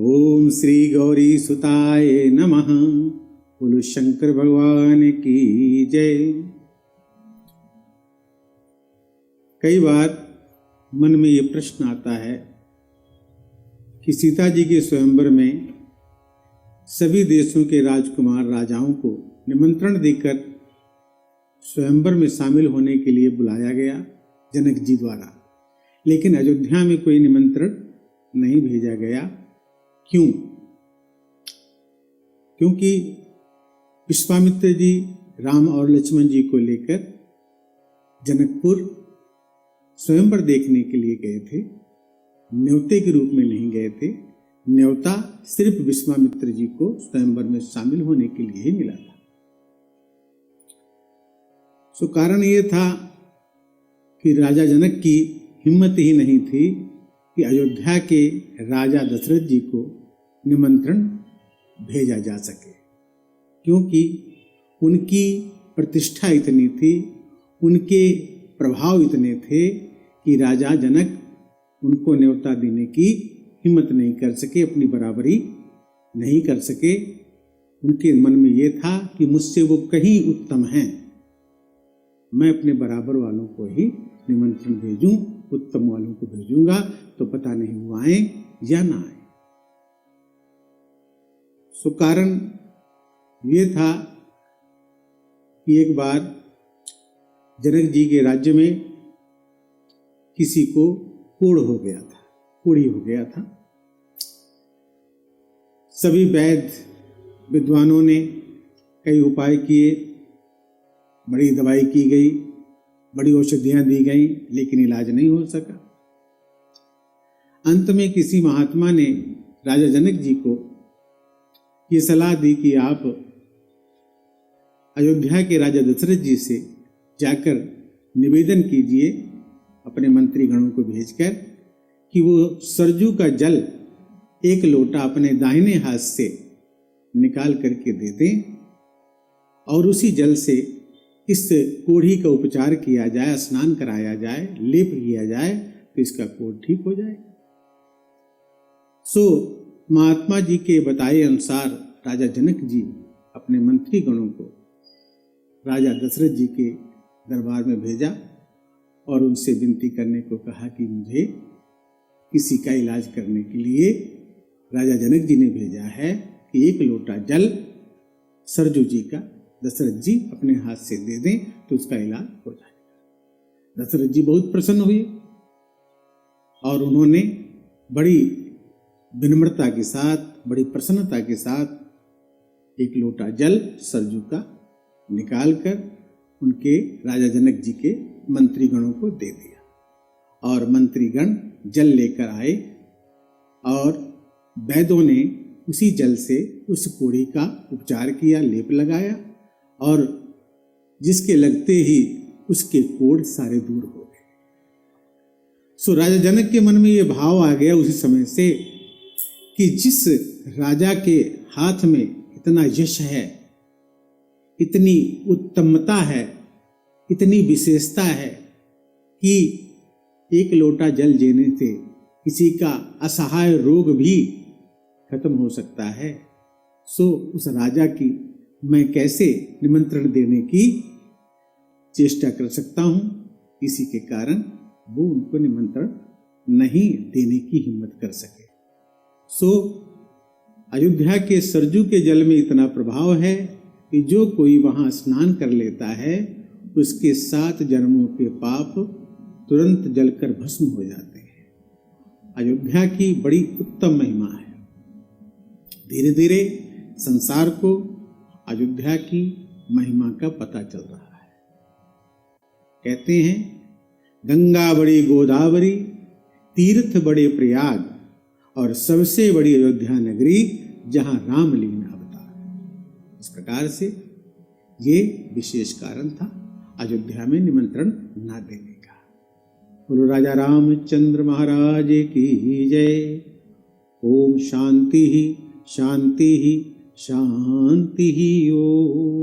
ओम श्री गौरी सुताय नमः। बोलो शंकर भगवान की जय। कई बार मन में ये प्रश्न आता है कि सीता जी के स्वयंवर में सभी देशों के राजकुमार राजाओं को निमंत्रण देकर स्वयंवर में शामिल होने के लिए बुलाया गया जनक जी द्वारा, लेकिन अयोध्या में कोई निमंत्रण नहीं भेजा गया। क्यों? क्योंकि विश्वामित्र जी राम और लक्ष्मण जी को लेकर जनकपुर स्वयंवर देखने के लिए गए थे, न्योते के रूप में नहीं गए थे। न्योता सिर्फ विश्वामित्र जी को स्वयंवर में शामिल होने के लिए ही मिला था। सो कारण ये था कि राजा जनक की हिम्मत ही नहीं थी कि अयोध्या के राजा दशरथ जी को निमंत्रण भेजा जा सके, क्योंकि उनकी प्रतिष्ठा इतनी थी, उनके प्रभाव इतने थे कि राजा जनक उनको न्योता देने की हिम्मत नहीं कर सके, अपनी बराबरी नहीं कर सके। उनके मन में ये था कि मुझसे वो कहीं उत्तम हैं, मैं अपने बराबर वालों को ही निमंत्रण भेजूं, उत्तम वालों को भेजूंगा तो पता नहीं वो आए या ना आए। सो कारण ये था कि एक बार जनक जी के राज्य में किसी को कोढ़ी हो गया था। सभी वैद्य विद्वानों ने कई उपाय किए, बड़ी दवाई की गई, बड़ी औषधियां दी गई, लेकिन इलाज नहीं हो सका। अंत में किसी महात्मा ने राजा जनक जी को ये सलाह दी कि आप अयोध्या के राजा दशरथ जी से जाकर निवेदन कीजिए अपने मंत्रीगणों को भेजकर कि वो सरजू का जल एक लोटा अपने दाहिने हाथ से निकाल करके दे दें और उसी जल से इस कोढ़ी का उपचार किया जाए, स्नान कराया जाए, लेप किया जाए तो इसका कोढ़ ठीक हो जाए। सो महात्मा जी के बताए अनुसार राजा जनक जी अपने मंत्री गणों को राजा दशरथ जी के दरबार में भेजा और उनसे विनती करने को कहा कि मुझे किसी का इलाज करने के लिए राजा जनक जी ने भेजा है कि एक लोटा जल सरजू जी का दशरथ जी अपने हाथ से दे दें तो उसका इलाज हो जाएगा। दशरथ जी बहुत प्रसन्न हुए और उन्होंने बड़ी विनम्रता के साथ, बड़ी प्रसन्नता के साथ एक लोटा जल सरजू का निकालकर उनके राजा जनक जी के मंत्रीगणों को दे दिया और मंत्रीगण जल लेकर आए और वैद्यों ने उसी जल से उस कोढ़ी का उपचार किया, लेप लगाया और जिसके लगते ही उसके कोढ़ सारे दूर हो गए। सो राजा जनक के मन में ये भाव आ गया उसी समय से कि जिस राजा के हाथ में इतना यश है, इतनी उत्तमता है, इतनी विशेषता है कि एक लोटा जल देने से किसी का असहाय रोग भी खत्म हो सकता है, सो उस राजा की मैं कैसे निमंत्रण देने की चेष्टा कर सकता हूं। इसी के कारण वो उनको निमंत्रण नहीं देने की हिम्मत कर सके। सो अयोध्या के सरजू के जल में इतना प्रभाव है कि जो कोई वहां स्नान कर लेता है उसके 7 जन्मों के पाप तुरंत जलकर भस्म हो जाते हैं। अयोध्या की बड़ी उत्तम महिमा है। धीरे धीरे संसार को अयोध्या की महिमा का पता चल रहा है। कहते हैं गंगा बड़ी गोदावरी, तीर्थ बड़े प्रयाग और सबसे बड़ी अयोध्या नगरी जहां रामलीला अवतार। इस प्रकार से ये विशेष कारण था अयोध्या में निमंत्रण ना देने का। बोलो राजा रामचंद्र महाराज की जय। ओम शांति ही शांति ही शांति ही। ओम।